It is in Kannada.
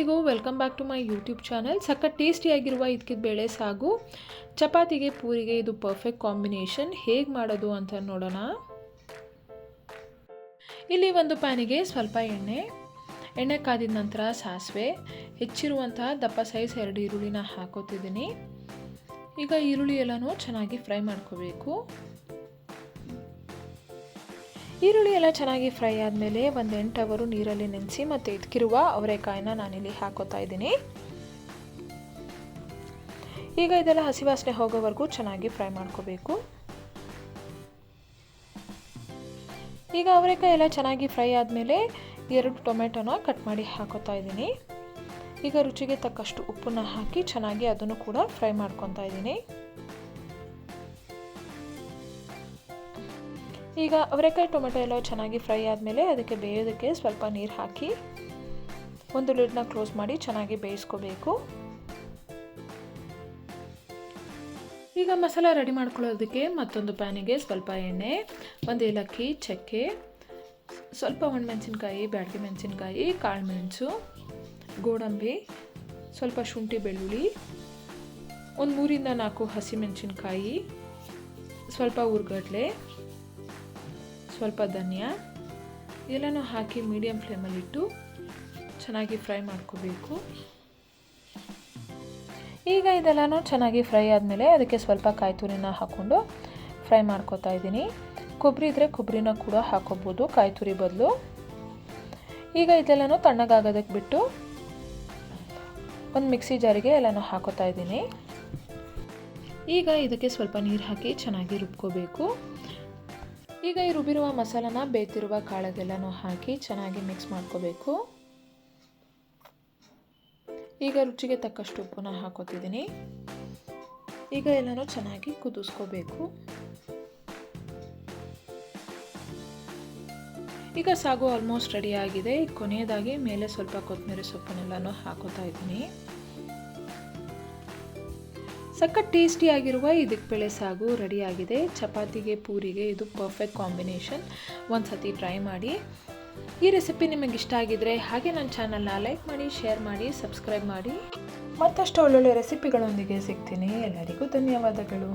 ಎಲ್ಲರಿಗೂ welcome back to my YouTube channel. ಸಖತ್ ಟೇಸ್ಟಿಯಾಗಿರುವ ಇದಕ್ಕಿದ ಬೇಳೆ ಸಾಗು ಚಪಾತಿಗೆ ಪೂರಿಗೆ ಇದು ಪರ್ಫೆಕ್ಟ್ ಕಾಂಬಿನೇಷನ್. ಹೇಗೆ ಮಾಡೋದು ಅಂತ ನೋಡೋಣ. ಇಲ್ಲಿ ಒಂದು ಪ್ಯಾನಿಗೆ ಸ್ವಲ್ಪ ಎಣ್ಣೆ ಕಾದಿದ ನಂತರ ಸಾಸಿವೆ, ಹೆಚ್ಚಿರುವಂತಹ ದಪ್ಪ ಸೈಜ್ 2 ಈರುಳ್ಳಿನ ಹಾಕೋತಿದ್ದೀನಿ. ಈಗ ಈರುಳ್ಳಿ ಎಲ್ಲನೂ ಚೆನ್ನಾಗಿ ಫ್ರೈ ಮಾಡ್ಕೋಬೇಕು. ಈರುಳ್ಳಿ ಎಲ್ಲ ಚೆನ್ನಾಗಿ ಫ್ರೈ ಆದಮೇಲೆ ಒಂದು 8 ಅವರು ನೀರಲ್ಲಿ ನೆನೆಸಿ ಮತ್ತು ಇಟ್ಕಿರುವ ಅವರೆಕಾಯಿನ ನಾನಿಲ್ಲಿ ಹಾಕೋತಾ ಇದ್ದೀನಿ. ಈಗ ಇದೆಲ್ಲ ಹಸಿ ವಾಸನೆ ಹೋಗೋವರೆಗೂ ಚೆನ್ನಾಗಿ ಫ್ರೈ ಮಾಡ್ಕೋಬೇಕು. ಈಗ ಅವರೆಕಾಯಿ ಎಲ್ಲ ಚೆನ್ನಾಗಿ ಫ್ರೈ ಆದಮೇಲೆ 2 ಟೊಮೆಟೊನ ಕಟ್ ಮಾಡಿ ಹಾಕೋತಾ ಇದ್ದೀನಿ. ಈಗ ರುಚಿಗೆ ತಕ್ಕಷ್ಟು ಉಪ್ಪನ್ನ ಹಾಕಿ ಚೆನ್ನಾಗಿ ಅದನ್ನು ಕೂಡ ಫ್ರೈ ಮಾಡ್ಕೊತಾ ಇದ್ದೀನಿ. ಈಗ ಅವರೆಕಾಯಿ ಟೊಮೆಟೊ ಎಲ್ಲ ಚೆನ್ನಾಗಿ ಫ್ರೈ ಆದಮೇಲೆ ಅದಕ್ಕೆ ಬೇಯೋದಕ್ಕೆ ಸ್ವಲ್ಪ ನೀರು ಹಾಕಿ ಒಂದು ಲಿಡ್ನ ಕ್ಲೋಸ್ ಮಾಡಿ ಚೆನ್ನಾಗಿ ಬೇಯಿಸ್ಕೋಬೇಕು. ಈಗ ಮಸಾಲ ರೆಡಿ ಮಾಡ್ಕೊಳ್ಳೋದಕ್ಕೆ ಮತ್ತೊಂದು ಪ್ಯಾನಿಗೆ ಸ್ವಲ್ಪ ಎಣ್ಣೆ, ಒಂದು ಏಲಕ್ಕಿ, ಚಕ್ಕೆ, ಸ್ವಲ್ಪ ಒಣಮೆಣಸಿನ್ಕಾಯಿ, ಬ್ಯಾಡಗಿ ಮೆಣಸಿನ್ಕಾಯಿ, ಕಾಳು ಮೆಣಸು, ಗೋಡಂಬಿ, ಸ್ವಲ್ಪ ಶುಂಠಿ ಬೆಳ್ಳುಳ್ಳಿ, ಒಂದು 3 ಇಂದ 4 ಹಸಿಮೆಣಸಿನ್ಕಾಯಿ, ಸ್ವಲ್ಪ ಹುರ್ಗಡ್ಲೆ, ಸ್ವಲ್ಪ ಧನಿಯಾ ಎಲ್ಲನೂ ಹಾಕಿ ಮೀಡಿಯಂ ಫ್ಲೇಮಲ್ಲಿಟ್ಟು ಚೆನ್ನಾಗಿ ಫ್ರೈ ಮಾಡ್ಕೋಬೇಕು. ಈಗ ಇದೆಲ್ಲನೂ ಚೆನ್ನಾಗಿ ಫ್ರೈ ಆದಮೇಲೆ ಅದಕ್ಕೆ ಸ್ವಲ್ಪ ಕಾಯಿ ತುರಿನ ಹಾಕ್ಕೊಂಡು ಫ್ರೈ ಮಾಡ್ಕೋತಾ ಇದ್ದೀನಿ. ಕೊಬ್ಬರಿ ಇದ್ದರೆ ಕೊಬ್ಬರಿನ ಕೂಡ ಹಾಕೋಬೋದು ಕಾಯಿ ತುರಿ ಬದಲು. ಈಗ ಇದೆಲ್ಲನೂ ತಣ್ಣಗಾಗೋದಕ್ಕೆ ಬಿಟ್ಟು ಒಂದು ಮಿಕ್ಸಿ ಜಾರಿಗೆ ಎಲ್ಲನೂ ಹಾಕೋತಾ ಇದ್ದೀನಿ. ಈಗ ಇದಕ್ಕೆ ಸ್ವಲ್ಪ ನೀರು ಹಾಕಿ ಚೆನ್ನಾಗಿ ರುಬ್ಕೋಬೇಕು. ಈಗ ಈ ರುಬ್ಬಿರುವ ಮಸಾಲನ ಬೇಯ್ತಿರುವ ಕಾಳಗೆಲ್ಲನೂ ಹಾಕಿ ಚೆನ್ನಾಗಿ ಮಿಕ್ಸ್ ಮಾಡ್ಕೋಬೇಕು. ಈಗ ರುಚಿಗೆ ತಕ್ಕಷ್ಟು ಉಪ್ಪನ್ನ ಹಾಕೋತಿದ್ದೀನಿ. ಈಗ ಎಲ್ಲನೂ ಚೆನ್ನಾಗಿ ಕುದಿಸ್ಕೋಬೇಕು. ಈಗ ಸಾಗು ಆಲ್ಮೋಸ್ಟ್ ರೆಡಿ ಆಗಿದೆ. ಕೊನೆಯದಾಗಿ ಮೇಲೆ ಸ್ವಲ್ಪ ಕೊತ್ತಂಬರಿ ಸೊಪ್ಪನ್ನೆಲ್ಲನೂ ಹಾಕೋತಾ ಇದ್ದೀನಿ. ಸಖತ್ ಟೇಸ್ಟಿಯಾಗಿರುವ ಇದಕ್ಕೆ ಬೇಳೆ ಸಾಗು ರೆಡಿಯಾಗಿದೆ. ಚಪಾತಿಗೆ ಪೂರಿಗೆ ಇದು ಪರ್ಫೆಕ್ಟ್ ಕಾಂಬಿನೇಷನ್. ಒಂದು ಸತಿ ಟ್ರೈ ಮಾಡಿ. ಈ ರೆಸಿಪಿ ನಿಮಗೆ ಇಷ್ಟ ಆಗಿದ್ರೆ ಹಾಗೆ ನನ್ನ ಚಾನಲ್ನ ಲೈಕ್ ಮಾಡಿ, ಶೇರ್ ಮಾಡಿ, ಸಬ್ಸ್ಕ್ರೈಬ್ ಮಾಡಿ. ಮತ್ತಷ್ಟು ಒಳ್ಳೊಳ್ಳೆ ರೆಸಿಪಿಗಳೊಂದಿಗೆ ಸಿಗ್ತೀನಿ. ಎಲ್ಲರಿಗೂ ಧನ್ಯವಾದಗಳು.